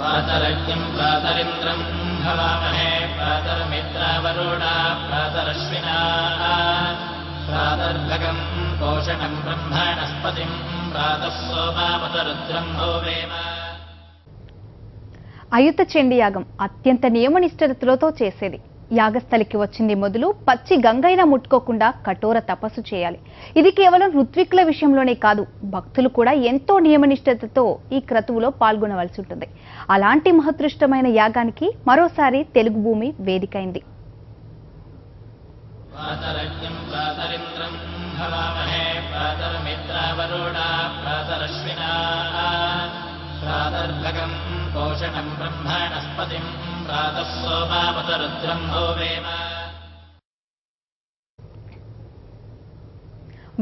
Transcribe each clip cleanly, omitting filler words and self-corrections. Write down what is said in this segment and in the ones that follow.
प्रातरज्ञं प्रातरिन्द्रं भवामहे प्रातर्मित्रावरुणा प्रातरश्विना प्रातर्भगं पोषणं ब्रह्मणस्पतिं प्रातः सोमावतरुद्रं भोवेम। అయుత చండీ యాగం అత్యంత నియమనిష్టలతో చేసేది. యాగస్థలికి వచ్చింది మొదలు పచ్చి గంగైనా ముట్టుకోకుండా కఠోర తపస్సు చేయాలి. ఇది కేవలం ఋత్విక్కుల విషయంలోనే కాదు, భక్తులు కూడా ఎంతో నియమనిష్టతతో ఈ క్రతువులో పాల్గొనవలసి ఉంటుంది. అలాంటి మహోత్కృష్టమైన యాగానికి మరోసారి తెలుగు భూమి వేదికైంది. प्रातर्भगं पोषणं ब्रह्मणस्पतिं प्रातः सोमावतरुद्रं भोवेम।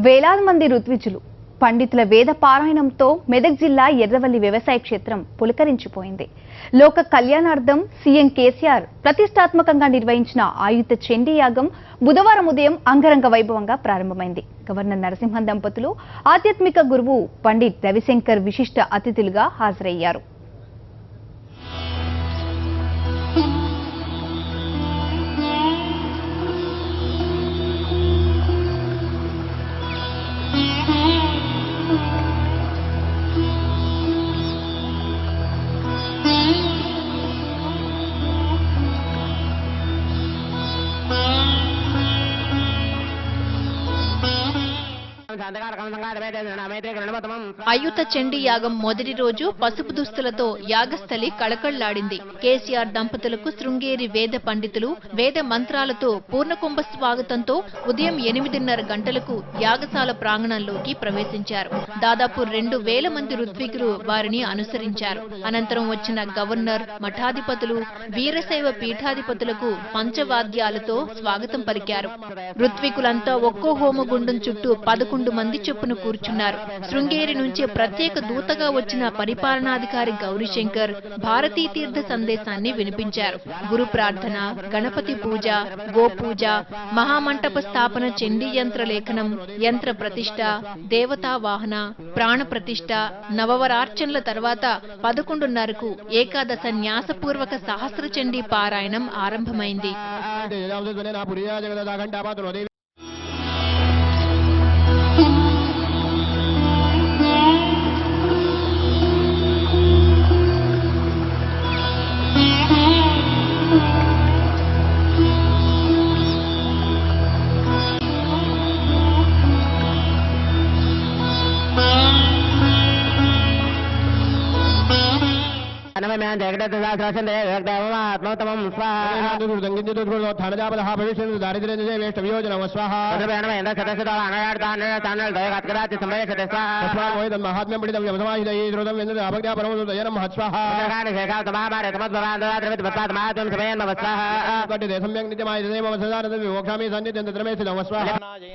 వేలాది మంది ఋత్విజులు పండితుల వేద పారాయణంతో మెదక్ జిల్లా ఎర్రవల్లి వ్యవసాయ క్షేత్రం పులకరించిపోయింది. లోక కళ్యాణార్థం సీఎం కేసీఆర్ ప్రతిష్టాత్మకంగా నిర్వహించిన ఆయుత చండీ యాగం బుధవారం ఉదయం అంగరంగ వైభవంగా ప్రారంభమైంది. గవర్నర్ నరసింహన్ దంపతులు, ఆధ్యాత్మిక గురువు పండిట్ రవిశంకర్ విశిష్ట అతిథులుగా హాజరయ్యారు. అయుత చండీ యాగం మొదటి రోజు పసుపు దుస్తులతో యాగస్థలి కళకళ్లాడింది. కేసీఆర్ దంపతులకు శృంగేరి వేద పండితులు వేద మంత్రాలతో పూర్ణకుంభ స్వాగతంతో ఉదయం 8:30 గంటలకు యాగశాల ప్రాంగణంలోకి ప్రవేశించారు. దాదాపు 2,000 మంది ఋత్వికులు వారిని అనుసరించారు. అనంతరం వచ్చిన గవర్నర్, మఠాధిపతులు, వీరశైవ పీఠాధిపతులకు పంచవాద్యాలతో స్వాగతం పలికారు. ఋత్వికులంతా ఒక్కో హోమగుండం చుట్టూ 11 మంది చొప్పున కూర్చున్నారు. శృంగేరి నుంచి ప్రత్యేక దూతగా వచ్చిన పరిపాలనాధికారి గౌరీశంకర్ భారతీ తీర్థ సందేశాన్ని వినిపించారు. గురు ప్రార్థన, గణపతి పూజ, గోపూజ, మహామంటప స్థాపన, చండీ యంత్ర లేఖనం, యంత్ర ప్రతిష్ఠ, దేవతా వాహన, ప్రాణ ప్రతిష్ఠ, నవవరార్చనల తర్వాత 11:30కు ఏకాదశ న్యాసపూర్వక సహస్ర చండీ పారాయణం ఆరంభమైంది.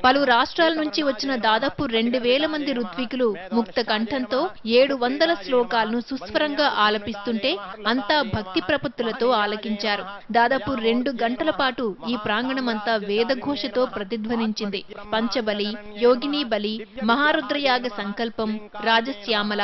పలు రాష్ట్రాల నుంచి వచ్చిన దాదాపు 2,000 మంది ఋత్వికులు ముక్త కంఠంతో 700 శ్లోకాలను సుస్వరంగా ఆలపిస్తుంటే అంతా భక్తి ప్రపత్తులతో ఆలకించారు. దాదాపు 2 గంటల పాటు ఈ ప్రాంగణమంతా వేదఘోషతో ప్రతిధ్వనించింది. పంచబలి, యోగిని బలి, మహారుద్రయాగ సంకల్పం, రాజశ్యామల,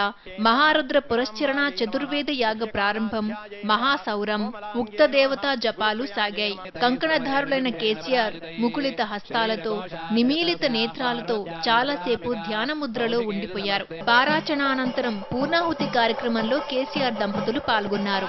మహారుద్ర పురశ్చరణ చతుర్వేద యాగ ప్రారంభం, మహాసౌరం, ఉక్త దేవతా జపాలు సాగాయి. కంకణధారులైన కేసీఆర్ ముకుళిత హస్తాలతో, నిమీలిత నేత్రాలతో చాలాసేపు ధ్యాన ముద్రలో ఉండిపోయారు. పారాచనానంతరం పూర్ణాహుతి కార్యక్రమంలో కేసీఆర్ దంపతులు పాల్గొన్నారు.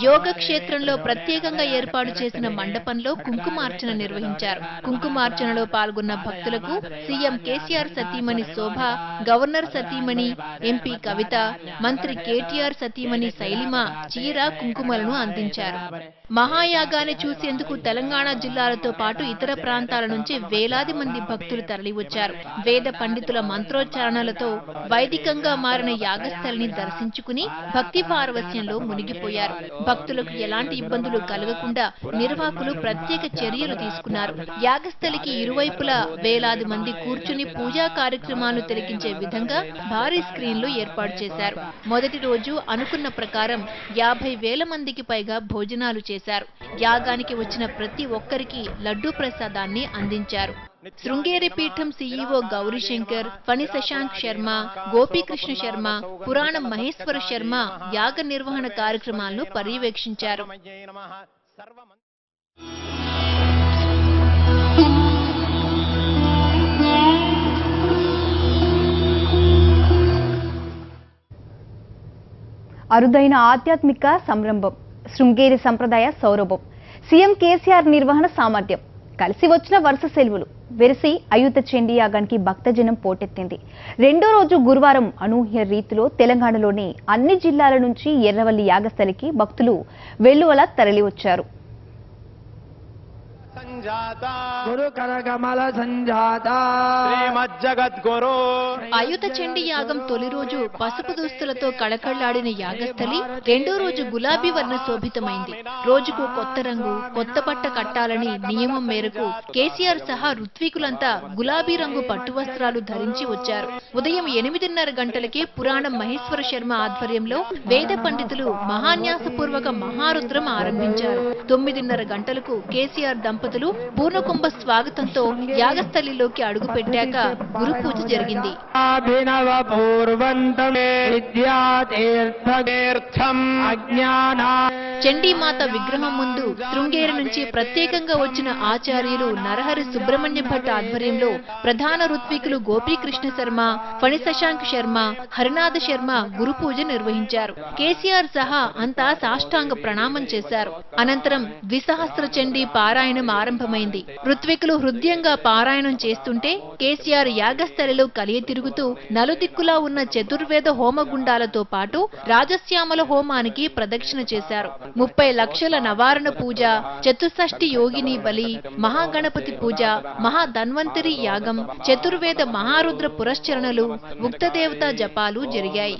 యోగ క్షేత్రంలో ప్రత్యేకంగా ఏర్పాటు చేసిన మండపంలో కుంకుమార్చన నిర్వహించారు. కుంకుమార్చనలో పాల్గొన్న భక్తులకు సీఎం కేసీఆర్ సతీమణి శోభ, గవర్నర్ సతీమణి ఎంపీ కవిత, మంత్రి కేటీఆర్ సతీమణి శైలిమ చీర, కుంకుమలను అందించారు. మహాయాగాన్ని చూసేందుకు తెలంగాణ జిల్లాలతో పాటు ఇతర ప్రాంతాల నుంచి వేలాది మంది భక్తులు తరలివచ్చారు. వేద పండితుల మంత్రోచ్చారణలతో వైదికంగా మారిన యాగస్థలిని దర్శించుకుని భక్తి పారవస్యంలో మునిగిపోయారు. భక్తులకు ఎలాంటి ఇబ్బందులు కలగకుండా నిర్వాహకులు ప్రత్యేక చర్యలు తీసుకున్నారు. యాగస్థలికి ఇరువైపులా వేలాది మంది కూర్చుని పూజా కార్యక్రమాలను తిలకించే విధంగా భారీ స్క్రీన్లు ఏర్పాటు చేశారు. మొదటి రోజు అనుకున్న ప్రకారం 50,000 మందికి పైగా భోజనాలు చేశారు. యాగానికి వచ్చిన ప్రతి ఒక్కరికి లడ్డూ ప్రసాదాన్ని అందించారు. శృంగేరి పీఠం సీఈఓ గౌరీశంకర్, ఫణి శశాంక్ శర్మ, గోపీకృష్ణ శర్మ, పురాణం మహేశ్వర శర్మ యాగ నిర్వహణ కార్యక్రమాలను పర్యవేక్షించారు. అరుదైన ఆధ్యాత్మిక సంరంభం, శృంగేరి సంప్రదాయ సౌరభం, సీఎం కేసీఆర్ నిర్వహణ సామర్థ్యం, కలిసి వచ్చిన వరుస సెలవులు వెరసి అయుత చండీ యాగానికి భక్తజనం పోటెత్తింది. రెండో రోజు గురువారం అనూహ్య రీతిలో తెలంగాణలోని అన్ని జిల్లాల నుంచి ఎర్రవల్లి యాగస్థలికి భక్తులు వెల్లువల తరలివచ్చారు. అయుత చండీ యాగం తొలి రోజు పసుపు దుస్తులతో కళకళ్లాడిన యాగస్థలి రెండో రోజు గులాబీ వర్ణ శోభితమైంది. రోజుకు కొత్త రంగు, కొత్త బట్ట కట్టాలని నియమం మేరకు కేసీఆర్ సహా ఋత్వికులంతా గులాబీ రంగు పట్టు వస్త్రాలు ధరించి వచ్చారు. ఉదయం 8:30 గంటలకే పురాణం మహేశ్వర శర్మ ఆధ్వర్యంలో వేద పండితులు మహాన్యాసపూర్వక మహారుద్రం ఆరంభించారు. 9:30 గంటలకు కేసీఆర్ దంపతులు పూర్ణకుంభ స్వాగతంతో యాగస్థలిలోకి అడుగు పెట్టాక గురు పూజ జరిగింది. చండీమాత విగ్రహం ముందు శృంగేరి నుంచి ప్రత్యేకంగా వచ్చిన ఆచార్యులు నరహరి సుబ్రహ్మణ్య భట్ ఆధ్వర్యంలో ప్రధాన ఋత్వికులు గోపీకృష్ణ శర్మ, ఫణి శశాంక్ శర్మ, హరినాథ శర్మ గురు పూజ నిర్వహించారు. కేసీఆర్ సహా అంతా సాష్టాంగ ప్రణామం చేశారు. అనంతరం ద్విసహస్ర చండీ పారాయణం ఆరంభమైంది. ఋత్వికులు హృదయంగా పారాయణం చేస్తుంటే కేసీఆర్ యాగస్థలిలో కలియ తిరుగుతూ నలుదిక్కులా ఉన్న చతుర్వేద హోమగుండాలతో పాటు రాజశ్యామల హోమానికి ప్రదక్షిణ చేశారు. 30 లక్షల నవారణ పూజ, చతుషష్ఠి యోగిని బలి, మహాగణపతి పూజ, మహాధన్వంతరి యాగం, చతుర్వేద మహారుద్ర పురశ్చరణలు, ఉక్తదేవతా జపాలు జరిగాయి.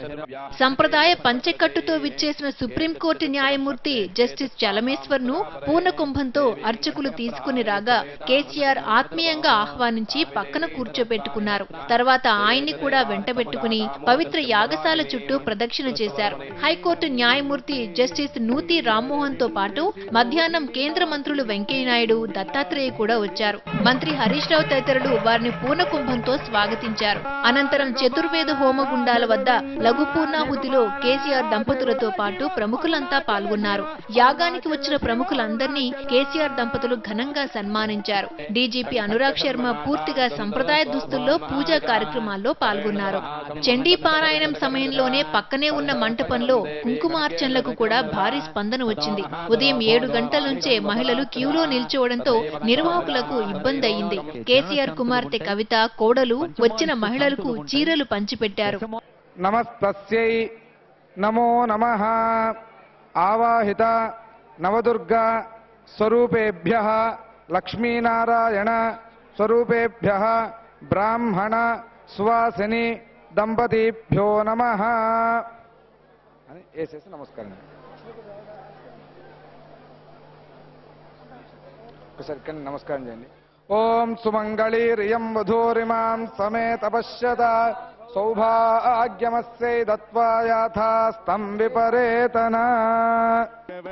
సంప్రదాయ పంచకట్టుతో విచ్చేసిన సుప్రీంకోర్టు న్యాయమూర్తి జస్టిస్ చలమేశ్వర్ ను పూర్ణకుంభంతో అర్చకులు తీసుకుని రాగా కేసీఆర్ ఆత్మీయంగా ఆహ్వానించి పక్కన కూర్చోబెట్టుకున్నారు. తర్వాత ఆయన్ని కూడా వెంటబెట్టుకుని పవిత్ర యాగశాల చుట్టూ ప్రదక్షిణ చేశారు. హైకోర్టు న్యాయమూర్తి జస్టిస్ నూతి రామ్మోహన్ తో పాటు మధ్యాహ్నం కేంద్ర మంత్రులు వెంకయ్యనాయుడు, దత్తాత్రేయ కూడా వచ్చారు. మంత్రి హరీష్ రావు తదితరులు వారిని పూర్ణకుంభంతో స్వాగతించారు. అనంతరం చతుర్వేద హోమగుండాల వద్ద లఘు పూర్ణాహుతిలో కేసీఆర్ దంపతులతో పాటు ప్రముఖులంతా పాల్గొన్నారు. యాగానికి వచ్చిన ప్రముఖులందరినీ కేసీఆర్ దంపతులు ఘనంగా సన్మానించారు. డీజీపీ అనురాగ్ శర్మ పూర్తిగా సంప్రదాయ దుస్తుల్లో పూజా కార్యక్రమాల్లో పాల్గొన్నారు. చండీ పారాయణం సమయంలోనే పక్కనే ఉన్న మంటపంలో కుంకుమార్చనలకు కూడా భారీ స్పందన వచ్చింది. ఉదయం 7 గంటల నుంచే మహిళలు క్యూలో నిల్చోవడంతో నిర్వాహకులకు ఇబ్బంది అయింది. కేసీఆర్ కుమార్తె కవిత, కోడలు వచ్చిన మహిళలకు చీరలు పంచిపెట్టారు. నమస్తస్యై నమో నమః ఆవాహిత నవదుర్గా స్వరూపేభ్యః లక్ష్మీనారాయణ స్వరూపేభ్యః బ్రాహ్మణ సువాసిని దంపతిభ్యో నమః అని వేసేసి నమస్కారం. ఒకసారి ఇక్కడ నమస్కారం చేయండి. ఓం సుమంగళీరియం వధూరిమాం సమేత పశ్యత సౌభాగ్యమస్యై దత్వా యాథాస్తం విపరేతన.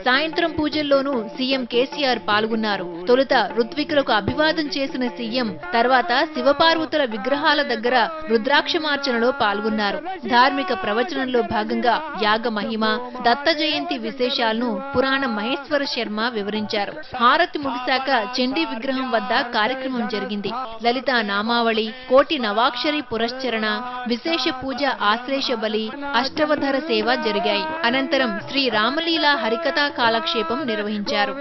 సాయంత్రం పూజల్లోనూ సీఎం కేసీఆర్ పాల్గొన్నారు. తొలుత ఋత్వికులకు అభివాదం చేసిన సీఎం తర్వాత శివపార్వతుల విగ్రహాల దగ్గర రుద్రాక్షమార్చనలో పాల్గొన్నారు. ధార్మిక ప్రవచనంలో భాగంగా యాగ మహిమ, దత్త జయంతి విశేషాలను పురాణం మహేశ్వర శర్మ వివరించారు. హారతి ముగిశాక చండీ విగ్రహం వద్ద కార్యక్రమం జరిగింది. లలితా నామావళి, కోటి నవాక్షరి పురశ్చరణ, విశేష పూజ, ఆశ్లేష బలి, అష్టవధర సేవ జరిగాయి. అనంతరం శ్రీ రామలీల హరికథా కాలక్షేపం నిర్వహించారు.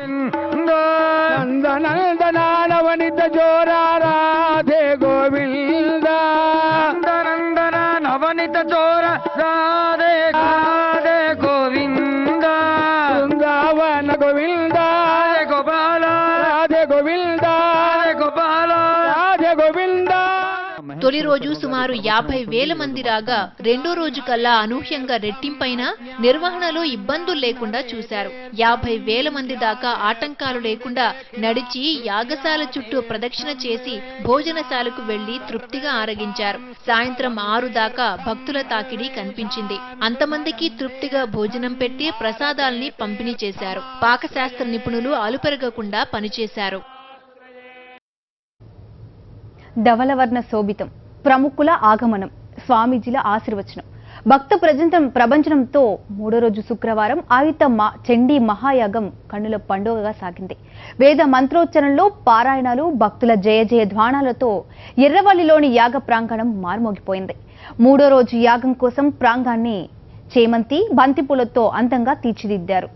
తొలి రోజు సుమారు 50,000 మంది రాగా రెండో రోజు కల్లా అనూహ్యంగా రెట్టింపైనా నిర్వహణలో ఇబ్బందులు లేకుండా చూశారు. 50,000 మంది దాకా ఆటంకాలు లేకుండా నడిచి యాగశాల చుట్టూ ప్రదక్షిణ చేసి భోజనశాలకు వెళ్లి తృప్తిగా ఆరగించారు. సాయంత్రం 6 దాకా భక్తుల తాకిడి కనిపించింది. అంతమందికి తృప్తిగా భోజనం పెట్టి ప్రసాదాల్ని పంపిణీ చేశారు. పాకశాస్త్ర నిపుణులు అలుపెరగకుండా పనిచేశారు. ధవలవర్ణ శోభితం, ప్రముఖుల ఆగమనం, స్వామీజీల ఆశీర్వచనం, భక్త ప్రభంజనంతో మూడో రోజు శుక్రవారం ఆయుత చండీ మహాయాగం కన్నుల పండుగగా సాగింది. వేద మంత్రోచ్చరణలో పారాయణాలు, భక్తుల జయ జయ ధ్వానాలతో ఎర్రవల్లిలోని యాగ ప్రాంగణం మారుమోగిపోయింది. మూడో రోజు యాగం కోసం ప్రాంగాన్ని చేమంతి, బంతిపూలతో అందంగా తీర్చిదిద్దారు.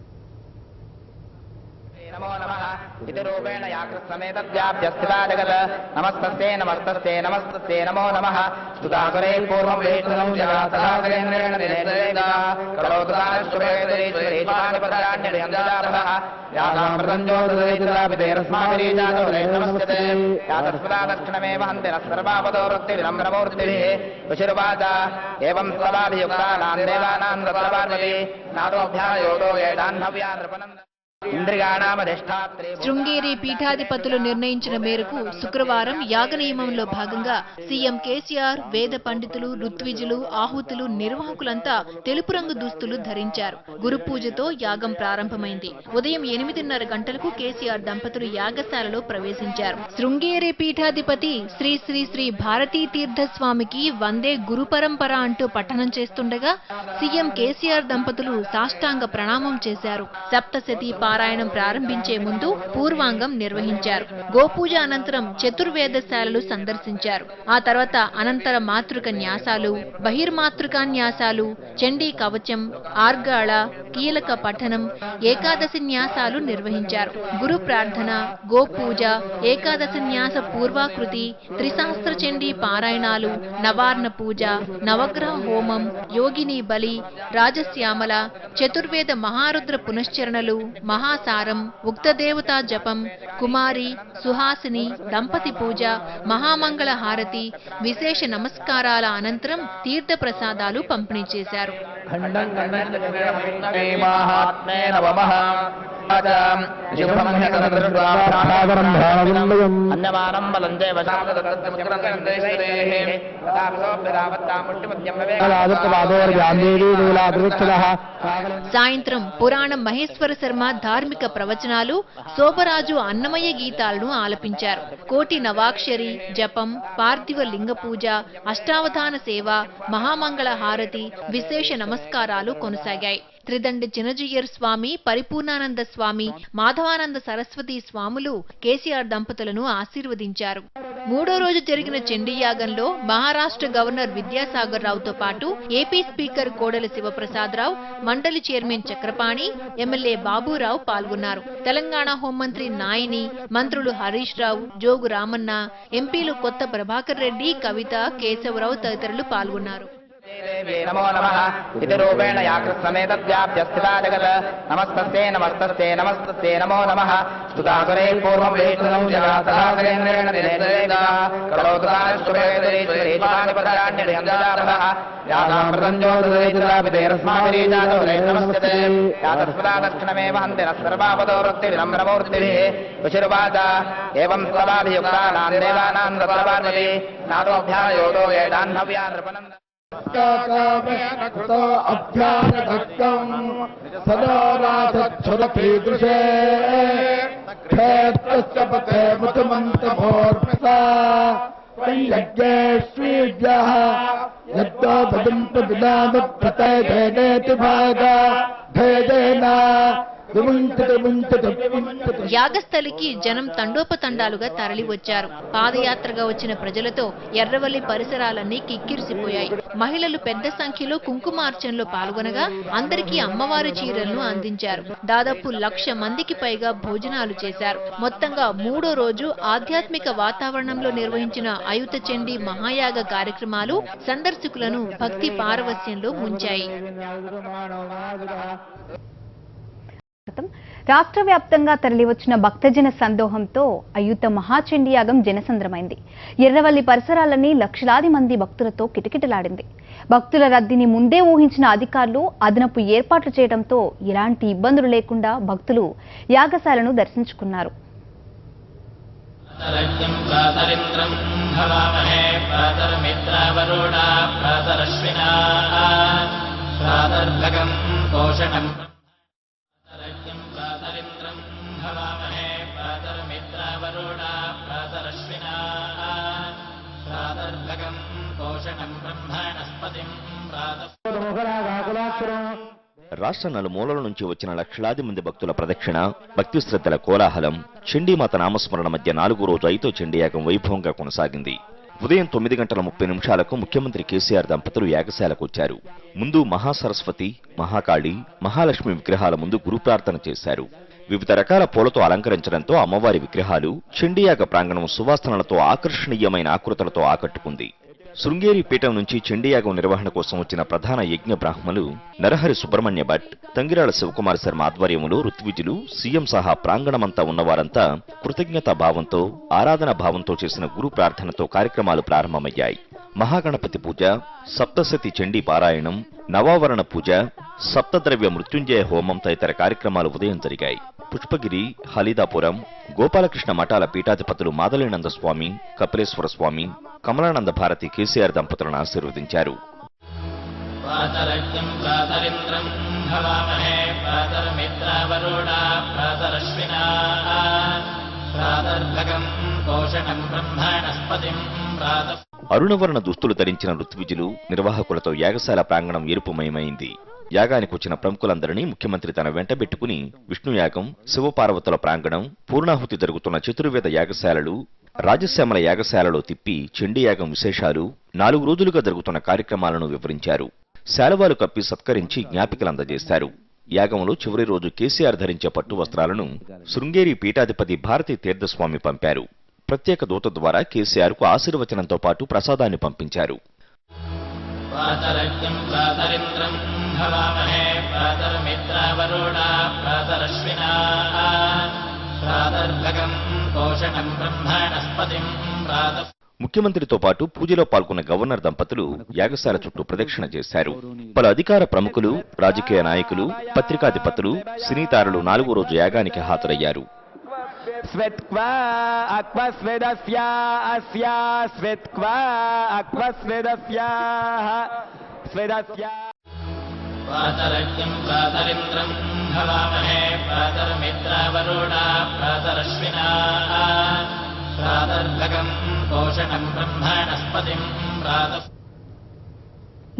इति रूपेण याकृत्समेतद्व्याप्यस्थिताजगत् नमस्तस्ते नमस्तस्ते नमस्तस्ते नमो नमः स्तुताकरे पूर्वं वेष्टनं जगातरागरेन्द्रेण दिनेन्द्रेणा करोतुतानश्चुभेदरीश्वरीश्वानि पदान्यभः यासां प्रतञ्जोदरेतरापितेरस्माभिरीजातो नमस्ते यातस्मदा दक्षिणमेव हन्ति नः सर्वापदोरुक्तिविनम्रमूर्तिभिः विशिरुवाचा एवं स्तवाभियुक्तानां देवानां तत्र पार्वती नादोऽभ्यायोगो येडाह्नव्या नृपनन्द. శృంగేరి పీఠాధిపతులు నిర్ణయించిన మేరకు శుక్రవారం యాగ నియమంలో భాగంగా సీఎం కేసీఆర్, వేద పండితులు, ఋత్విజులు, ఆహుతులు, నిర్వాహకులంతా తెలుపు రంగు దుస్తులు ధరించారు. గురు పూజతో యాగం ప్రారంభమైంది. ఉదయం 8:30 గంటలకు కేసీఆర్ దంపతులు యాగశాలలో ప్రవేశించారు. శృంగేరి పీఠాధిపతి శ్రీ శ్రీ శ్రీ భారతీ తీర్థ స్వామికి వందే గురు పరంపర అంటూ పఠనం చేస్తుండగా సీఎం కేసీఆర్ దంపతులు సాష్టాంగ ప్రణామం చేశారు. సప్తశతి పారాయణం ప్రారంభించే ముందు పూర్వాంగం నిర్వహించారు. గోపూజ అనంతరం చతుర్వేదశాలలు సందర్శించారు. ఆ తర్వాత అనంతర మాతృక న్యాసాలు, బహిర్మాతృకా న్యాసాలు, చండీ కవచం, ఆర్గాళ, కీలక పఠనం, ఏకాదశి న్యాసాలు నిర్వహించారు. గురు ప్రార్థన, గోపూజ, ఏకాదశి న్యాస పూర్వాకృతి, త్రిశాస్త్ర చండీ పారాయణాలు, నవార్ణ పూజ, నవగ్రహ హోమం, యోగిని బలి, రాజశ్యామల, చతుర్వేద మహారుద్ర పునశ్చరణలు, మహాసారం, ఉక్తదేవతా జపం, కుమారి, సుహాసిని, దంపతి పూజ, మహామంగళ హారతి, విశేష నమస్కారాల అనంతరం తీర్థ ప్రసాదాలు పంపిణీ చేశారు. సాయంత్రం పురాణ మహేశ్వర శర్మ ధార్మిక ప్రవచనాలు, శోభరాజు అన్నమయ్య గీతాలను ఆలపించారు. కోటి నవాక్షరి జపం, పార్థివ లింగ పూజ, అష్టావధాన సేవ, మహామంగళ హారతి, విశేష నమస్కారాలు కొనసాగాయి. త్రిదండి చినజీయర్ స్వామి, పరిపూర్ణానంద స్వామి, మాధవానంద సరస్వతి స్వాములు కేసీఆర్ దంపతులను ఆశీర్వదించారు. మూడో రోజు జరిగిన చండీ యాగంలో మహారాష్ట్ర గవర్నర్ విద్యాసాగర్ రావుతో పాటు ఏపీ స్పీకర్ కోడెల శివప్రసాదరావు, మండలి చైర్మన్ చక్రపాణి, ఎమ్మెల్యే బాబురావు పాల్గొన్నారు. తెలంగాణ హోంమంత్రి నాయని, మంత్రులు హరీష్ రావు, జోగు రామన్న, ఎంపీలు కొత్త ప్రభాకర్ రెడ్డి, కవిత, కేశవరావు తదితరులు పాల్గొన్నారు. नमो नमः इति रूपेण याकृत्समेतद्व्याप्यस्थिता जगत् नमस्तस्ते नमस्तस्ते नमस्तस्ते नमो नमः स्तुताकरे पूर्वं वेष्टनं जगातरागरेन्द्रेण दिनेन्द्रेणा करोतुतानश्चुभेदरीश्वरीश्वानि पदान्यभः यासां प्रतञ्जोदरेतरापितेरस्माभिरीजातो नमस्ते यातस्मदा दक्षिणमेव हन्ति नः सर्वापदोरुक्तिविनम्रमूर्तिभिः विशिरुवाचा एवं स्तवाभियुक्तानां देवानां तत्र पार्वती नादोऽभ्यायोगो येडाह्नव्या नृपनन्द अभ्यासभक्तम् सदा रासच्छुरकीदृशे क्षेत्रस्य पथे मुतमन्तभोर्मसा यज्ञेष्वीड्यः यद्वा भजन्त विनामप्रतय भेदेति भागा भेदेन యాగస్థలికి జనం తండోపతండాలుగా తరలివచ్చారు. పాదయాత్రగా వచ్చిన ప్రజలతో ఎర్రవల్లి పరిసరాలన్నీ కిక్కిరిసిపోయాయి. మహిళలు పెద్ద సంఖ్యలో కుంకుమార్చనలో పాల్గొనగా అందరికీ అమ్మవారి చీరలను అందించారు. దాదాపు 1,00,000 మందికి పైగా భోజనాలు చేశారు. మొత్తంగా మూడో రోజు ఆధ్యాత్మిక వాతావరణంలో నిర్వహించిన అయుత చండీ మహాయాగ కార్యక్రమాలు సందర్శకులను భక్తి పారవస్యంలో ముంచాయి. రాష్ట్ర వ్యాప్తంగా తరలివచ్చిన భక్తజన సందోహంతో అయుత మహాచండీ యాగం జనసంద్రమైంది. ఎర్రవల్లి పరిసరాలన్నీ లక్షలాది మంది భక్తులతో కిటకిటలాడింది. భక్తుల రద్దీని ముందే ఊహించిన అధికారులు అదనపు ఏర్పాట్లు చేయడంతో ఎలాంటి ఇబ్బందులు లేకుండా భక్తులు యాగశాలను దర్శించుకున్నారు. రాష్ట్ర నలుమూలల నుంచి వచ్చిన లక్షలాది మంది భక్తుల ప్రదక్షిణ, భక్తి శ్రద్ధల కోలాహలం, చండీమాత నామస్మరణ మధ్య 4వ రోజు ఐతో చండీయాగం వైభవంగా కొనసాగింది. ఉదయం 9:30 ముఖ్యమంత్రి కేసీఆర్ దంపతులు యాగశాలకు వచ్చారు. ముందు మహాసరస్వతి, మహాకాళి, మహాలక్ష్మి విగ్రహాల ముందు గురు ప్రార్థన చేశారు. వివిధ రకాల పూలతో అలంకరించడంతో అమ్మవారి విగ్రహాలు చండీయాగ ప్రాంగణం సువాసనలతో ఆకర్షణీయమైన ఆకృతులతో ఆకట్టుకుంది. శృంగేరి పీఠం నుంచి చండీయాగం నిర్వహణ కోసం వచ్చిన ప్రధాన యజ్ఞ బ్రాహ్మలు నరహరి సుబ్రహ్మణ్య భట్, తంగిరాల శివకుమార్ శర్మ ఆధ్వర్యంలో ఋత్విజులు, సీఎం సహా ప్రాంగణమంతా ఉన్నవారంతా కృతజ్ఞతా భావంతో, ఆరాధన భావంతో చేసిన గురు ప్రార్థనతో కార్యక్రమాలు ప్రారంభమయ్యాయి. మహాగణపతి పూజ, సప్తశతి చండీ పారాయణం, నవావరణ పూజ, సప్తద్రవ్య మృత్యుంజయ హోమం తదితర కార్యక్రమాలు ఉదయం జరిగాయి. పుష్పగిరి, హలీదాపురం, గోపాలకృష్ణ మఠాల పీఠాధిపతులు మాదలేనంద స్వామి, కపిలేశ్వర స్వామి, కమలానంద భారతి కేసీఆర్ దంపతులను ఆశీర్వదించారు. అరుణవర్ణ దుస్తులు ధరించిన ఋత్విజులు, నిర్వాహకులతో యాగశాల ప్రాంగణం ఎరుపుమయమైంది. యాగానికి వచ్చిన ప్రముఖులందరినీ ముఖ్యమంత్రి తన వెంటబెట్టుకుని విష్ణుయాగం, శివపార్వతుల ప్రాంగణం, పూర్ణాహుతి జరుగుతున్న చతుర్వేద యాగశాలలు, రాజశ్యామల యాగశాలలో తిప్పి చండీయాగం విశేషాలు, 4 రోజులుగా జరుగుతున్న కార్యక్రమాలను వివరించారు. శాలువాలు కప్పి సత్కరించి జ్ఞాపికలందజేశారు. యాగంలో చివరి రోజు కేసీఆర్ ధరించే పట్టు వస్త్రాలను శృంగేరి పీఠాధిపతి భారతీ తీర్థస్వామి పంపారు. ప్రత్యేక దూత ద్వారా కేసీఆర్కు ఆశీర్వచనంతో పాటు ప్రసాదాన్ని పంపించారు. ముఖ్యమంత్రితో పాటు పూజలో పాల్గొన్న గవర్నర్ దంపతులు యాగశాల చుట్టూ ప్రదక్షిణ చేశారు. పలు అధికార ప్రముఖులు, రాజకీయ నాయకులు, పత్రికాధిపతులు, సినీతారులు 4వ రోజు యాగానికి హాజరయ్యారు.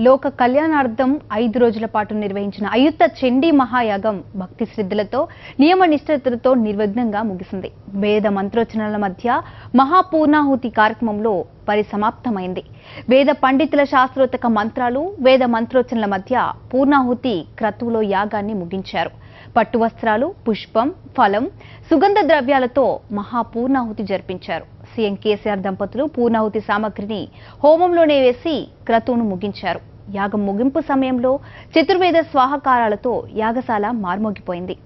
లోక కళ్యాణార్థం 5 రోజుల పాటు నిర్వహించిన అయుత చండీ మహాయాగం భక్తి శ్రద్ధలతో, నియమ నిష్ఠతలతో నిర్విఘ్నంగా ముగిసింది. వేద మంత్రోచ్చరణల మధ్య మహాపూర్ణాహుతి కార్యక్రమంలో పరిసమాప్తమైంది. వేద పండితుల శాస్త్రోత్తక మంత్రాలు, వేద మంత్రోచ్చరణల మధ్య పూర్ణాహుతి క్రతువులో యాగాన్ని ముగించారు. పట్టు వస్త్రాలు, పుష్పం, ఫలం, సుగంధ ద్రవ్యాలతో మహాపూర్ణాహుతి జరిపించారు. సీఎం కేసీఆర్ దంపతులు పూర్ణాహుతి సామగ్రిని హోమంలోనే వేసి క్రతువును ముగించారు. యాగం ముగింపు సమయంలో చతుర్వేద స్వాహకారాలతో యాగశాల మార్మోగిపోయింది.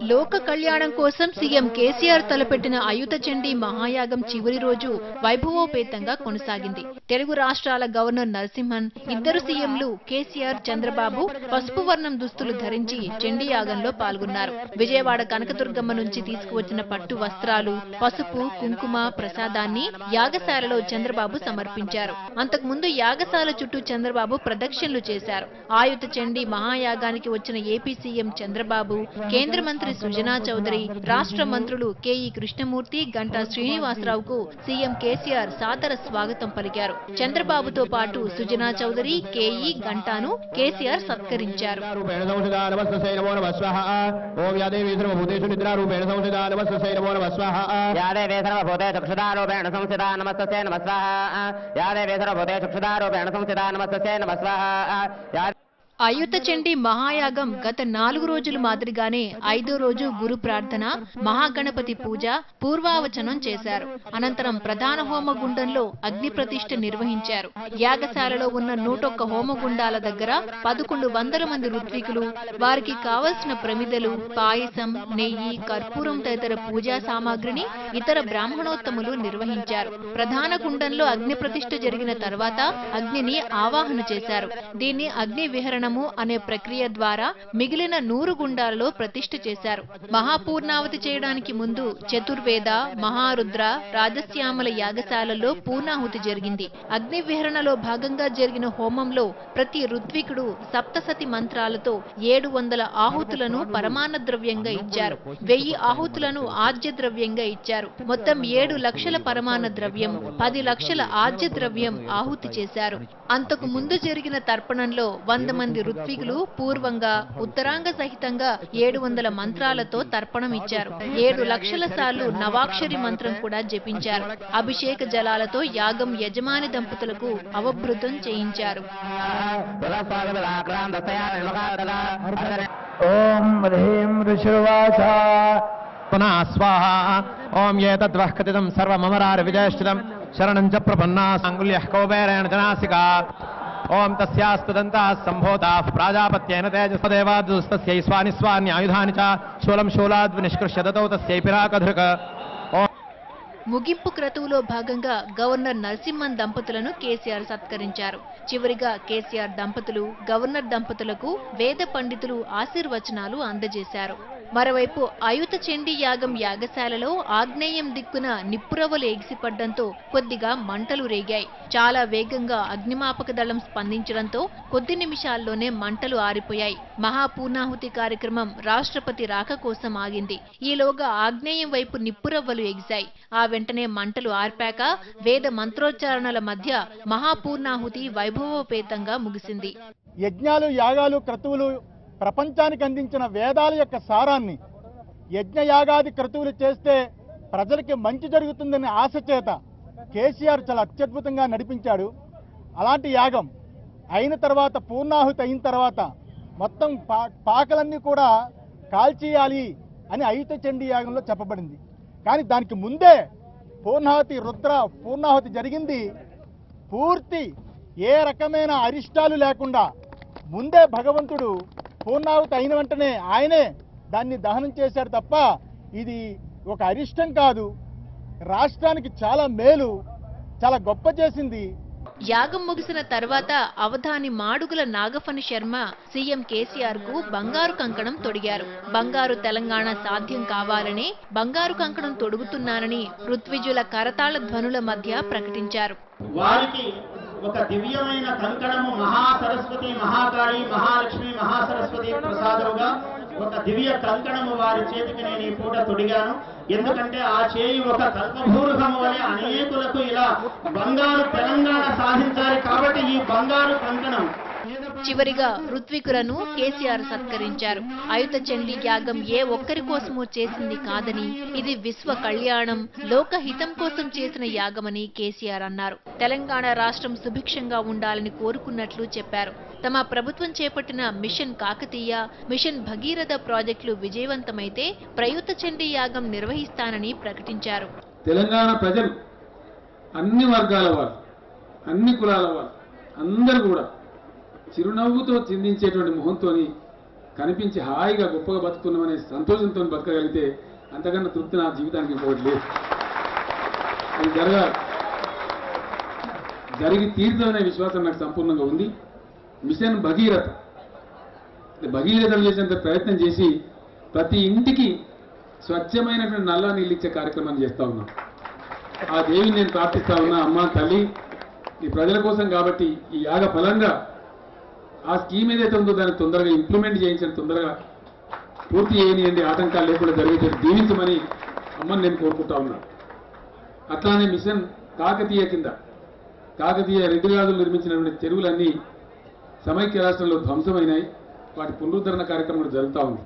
లోక కళ్యాణం కోసం సీఎం కేసీఆర్ తలపెట్టిన అయుత చండీ మహాయాగం చివరి రోజు వైభవోపేతంగా కొనసాగింది. తెలుగు రాష్ట్రాల గవర్నర్ నరసింహన్, ఇద్దరు సీఎంలు కేసీఆర్, చంద్రబాబు పసుపు వర్ణం దుస్తులు ధరించి చండీ యాగంలో పాల్గొన్నారు. విజయవాడ కనకదుర్గమ్మ నుంచి తీసుకువచ్చిన పట్టు వస్త్రాలు, పసుపు, కుంకుమ ప్రసాదాన్ని యాగశాలలో చంద్రబాబు సమర్పించారు. అంతకుముందు యాగశాల చుట్టూ చంద్రబాబు ప్రదక్షిణలు చేశారు. ఆయుత చండీ మహాయాగానికి వచ్చిన ఏపీ సీఎం చంద్రబాబు, కేంద్ర మంత్రి సుజనా చౌదరి, రాష్ట్ర మంత్రులు కేఈ కృష్ణమూర్తి, గంటా శ్రీనివాసరావుకు సీఎం కేసీఆర్ సాదర స్వాగతం పలికారు. చంద్రబాబుతో పాటు సుజనా చౌదరి, కేఈ, గంటాను కేసీఆర్ సత్కరించారు. అయుత చండీ మహాయాగం గత 4 రోజుల మాదిరిగానే 5వ రోజు గురు ప్రార్థన, మహాగణపతి పూజ, పూర్వావచనం చేశారు. అనంతరం ప్రధాన హోమగుండంలో అగ్ని ప్రతిష్ఠ నిర్వహించారు. యాగశాలలో ఉన్న 101 హోమగుండాల దగ్గర 1100 మంది ఋత్వికులు, వారికి కావలసిన ప్రమిదలు, పాయసం, నెయ్యి, కర్పూరం తదితర పూజా సామాగ్రిని ఇతర బ్రాహ్మణోత్తములు నిర్వహించారు. ప్రధాన గుండంలో అగ్ని ప్రతిష్ఠ జరిగిన తర్వాత అగ్నిని ఆవాహన చేశారు. దీన్ని అగ్ని విహరణము అనే ప్రక్రియ ద్వారా మిగిలిన 100 గుండాలలో ప్రతిష్ఠ చేశారు. మహాపూర్ణావతి చేయడానికి ముందు చతుర్వేద, మహారుద్ర, రాజశ్యామల యాగశాలలో పూర్ణాహుతి జరిగింది. అగ్ని విహరణలో భాగంగా జరిగిన హోమంలో ప్రతి ఋత్వికుడు సప్తసతి మంత్రాలతో 700 ఆహుతులను పరమాన్న ద్రవ్యంగా ఇచ్చారు. 1000 ఆహుతులను ఆజ్య ద్రవ్యంగా ఇచ్చారు. మొత్తం 7 లక్షల పరమాన్న ద్రవ్యం, 10 లక్షల ఆజ్య ద్రవ్యం ఆహుతి చేశారు. అంతకు ముందు జరిగిన తర్పణంలో 100 మంది ఋత్వికులు పూర్వంగా ఉత్తరాంగ సహితంగా 700 మంత్రాలతో తర్పణం ఇచ్చారు. 7 లక్షల సార్లు నవాక్షరి మంత్రం కూడా జపించారు. అభిషేక జలాలతో యాగం యజమాని దంపతులకు అవభృతం చేయించారు. ఓం హ్రీం ఋషిర్వాచ పునః స్వాహ. ఓం ఏతద్వః కథితం సర్వమమరార విజయశ్చితం శరణం చ ప్రపన్నా సాంగుల్యః కౌబేరేణ జనాసికా. ఓం తస్యాస్తు దంతాః సంభూతాః ప్రాజాపత్యేన తేజసదేవాదుస్తస్యై స్వాని స్వాన్యాయుధాని చ శూలం శూలాద్ నిష్కృష్య దతౌ తస్యై పిరాకధృక. ముగింపు క్రతువులో భాగంగా గవర్నర్ నరసింహన్ దంపతులను కేసీఆర్ సత్కరించారు. చివరిగా కేసీఆర్ దంపతులు, గవర్నర్ దంపతులకు వేద పండితులు ఆశీర్వచనాలు అందజేశారు. మరోవైపు అయుత చండీ యాగం యాగశాలలో ఆగ్నేయం దిక్కున నిప్పురవ్వలు ఎగిసిపడ్డంతో కొద్దిగా మంటలు రేగాయి. చాలా వేగంగా అగ్నిమాపక దళం స్పందించడంతో కొద్ది నిమిషాల్లోనే మంటలు ఆరిపోయాయి. మహాపూర్ణాహుతి కార్యక్రమం రాష్ట్రపతి రాక కోసం ఆగింది. ఈలోగా ఆగ్నేయం వైపు నిప్పురవ్వలు ఎగిశాయి. ఆ వెంటనే మంటలు ఆర్పాక వేద మంత్రోచ్చారణల మధ్య మహాపూర్ణాహుతి వైభవోపేతంగా ముగిసింది. యజ్ఞాలు, యాగాలు, క్రతువులు ప్రపంచానికి అందించిన వేదాల యొక్క సారాన్ని యజ్ఞయాగాది క్రతువులు చేస్తే ప్రజలకి మంచి జరుగుతుందనే ఆశ చేత కేసీఆర్ చాలా అత్యద్భుతంగా నడిపించాడు. అలాంటి యాగం అయిన తర్వాత, పూర్ణాహుతి అయిన తర్వాత మొత్తం పాకలన్నీ కూడా కాల్చేయాలి అని అయుత చండీ యాగంలో చెప్పబడింది. కానీ దానికి ముందే పూర్ణాహుతి జరిగింది. పూర్తి ఏ రకమైన అరిష్టాలు లేకుండా ముందే భగవంతుడు పూర్ణాహుతి అయిన వెంటనే ఆయనే దాన్ని దహనం చేశాడు తప్ప ఇది ఒక అరిష్టం కాదు. రాష్ట్రానికి చాలా మేలు, చాలా గొప్ప చేసింది. యాగం ముగిసిన తర్వాత అవధాని మాడుగుల నాగఫణి శర్మ సీఎం కేసీఆర్ కు బంగారు కంకణం తొడిగారు. బంగారు తెలంగాణ సాధ్యం కావాలని బంగారు కంకణం తొడుగుతున్నానని ఋత్విజుల కరతాళ ధ్వనుల మధ్య ప్రకటించారు. వారికి ఒక దివ్యమైన కంకణము మహాసరస్వతి, మహాకాళి, మహాలక్ష్మి, మహాసరస్వతి ప్రసాదముగా ఒక దివ్య కంకణము వారి చేతికి నేను ఈ పూట తొడిగాను. ఎందుకంటే ఆ చేయి ఒక కల్పభూరుహము వలె అనేకులకు ఇలా బంగారు తెలంగాణ సాధించాలి కాబట్టి ఈ బంగారు కంకణం. చివరిగా ఋత్వికులను కేసీఆర్ సత్కరించారు. అయుత చండీ యాగం ఏ ఒక్కరి కోసమో చేసింది కాదని, ఇది విశ్వ కళ్యాణం, లోకహితం కోసం చేసిన యాగమని కేసీఆర్ అన్నారు. తెలంగాణ రాష్ట్రం సుభిక్షంగా ఉండాలని కోరుకున్నట్లు చెప్పారు. తమ ప్రభుత్వం చేపట్టిన మిషన్ కాకతీయ, మిషన్ భగీరథ ప్రాజెక్టులు విజయవంతమైతే ప్రయుత చండీ యాగం నిర్వహిస్తానని ప్రకటించారు. తెలంగాణ ప్రజలు అన్ని వర్గాల వారు, అన్ని కులాల వారు అందరూ కూడా చిరునవ్వుతో చిందించేటువంటి మొహంతో కనిపించి హాయిగా గొప్పగా బతుకున్నామనే సంతోషంతో బతకగలిగితే అంతకన్నా తృప్తి నా జీవితానికి ఇంకోటి లేదు. అది జరిగి తీరుతుందనే విశ్వాసం నాకు సంపూర్ణంగా ఉంది. మిషన్ భగీరథం చేసేంత ప్రయత్నం చేసి ప్రతి ఇంటికి స్వచ్ఛమైనటువంటి నల్ల నీళ్ళు ఇచ్చే కార్యక్రమాన్ని చేస్తా ఉన్నాం. ఆ దేవిని నేను ప్రార్థిస్తా ఉన్నా, అమ్మ తల్లి ఈ ప్రజల కోసం కాబట్టి ఈ యాగ ఫలంగా ఆ స్కీమ్ ఏదైతే ఉందో దాన్ని తొందరగా ఇంప్లిమెంట్ చేయించండి, తొందరగా పూర్తి చేయనియండి, ఆటంకాలు లేకుండా జరిగేటట్టు దీవించమని అమ్మని నేను కోరుకుంటా ఉన్నా. అట్లానే మిషన్ కాకతీయ కింద కాకతీయ రెడ్డిరాజులు నిర్మించినటువంటి చెరువులన్నీ సమైక్య రాష్ట్రంలో ధ్వంసమైనాయి. వాటి పునరుద్ధరణ కార్యక్రమం కూడా జరుగుతూ ఉంది.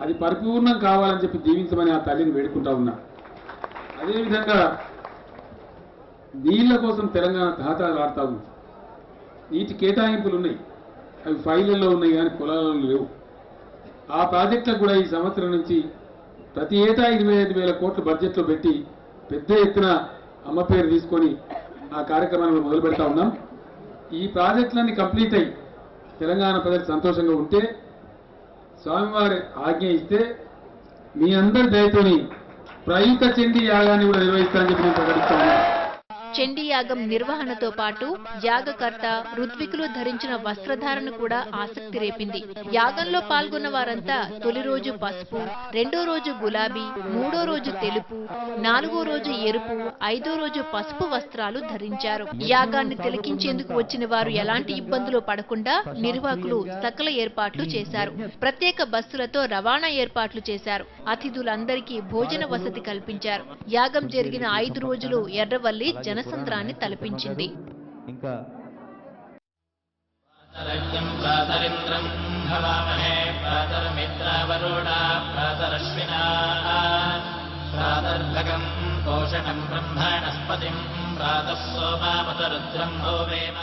అది పరిపూర్ణం కావాలని చెప్పి దీవించమని ఆ తల్లిని వేడుకుంటా ఉన్నా. అదేవిధంగా నీళ్ల కోసం తెలంగాణ తహతహలాడుతూ ఉంది. నీటి కేటాయింపులు ఉన్నాయి, అవి ఫైళ్ళల్లో ఉన్నాయి కానీ పొలాలలో లేవు. ఆ ప్రాజెక్టులకు కూడా ఈ సంవత్సరం నుంచి ప్రతి ఏటా 25,000 కోట్ల బడ్జెట్లో పెట్టి పెద్ద ఎత్తున అమ్మ పేరు తీసుకొని ఆ కార్యక్రమాన్ని మొదలు పెడతా ఉన్నాం. ఈ ప్రాజెక్టులన్నీ కంప్లీట్ అయ్యి తెలంగాణ ప్రజలు సంతోషంగా ఉంటే స్వామివారి ఆజ్ఞ ఇస్తే మీ అందరి దయతోని ప్రయుక్త చండీ యాగాన్ని కూడా నిర్వహిస్తానని చెప్పి నేను ప్రకటిస్తా ఉన్నాను. చండీ యాగం నిర్వహణతో పాటు యాగకర్త ఋత్వికులు ధరించిన వస్త్రధారణ కూడా ఆసక్తి రేపింది. యాగంలో పాల్గొన్న వారంతా తొలి రోజు పసుపు, రెండో రోజు గులాబీ, మూడో రోజు తెలుపు, నాలుగో రోజు ఎరుపు, ఐదో రోజు పసుపు వస్త్రాలు ధరించారు. యాగాన్ని తిలకించేందుకు వచ్చిన వారు ఎలాంటి ఇబ్బందులు పడకుండా నిర్వాహకులు సకల ఏర్పాట్లు చేశారు. ప్రత్యేక బస్సులతో రవాణా ఏర్పాట్లు చేశారు. అతిథులందరికీ భోజన వసతి కల్పించారు. యాగం జరిగిన 5 రోజులు ఎర్రవల్లి జనసంద్రాన్ని తలపించింది. ఇంకా ప్రాతరింద్రం భవామహే ప్రాతర్మిత్రావరుణా ప్రాతరశ్వినా ప్రాతర్భగం పోషణం బ్రహ్మణస్పతిం ప్రాతః సోమామత రుద్రం హోవేమ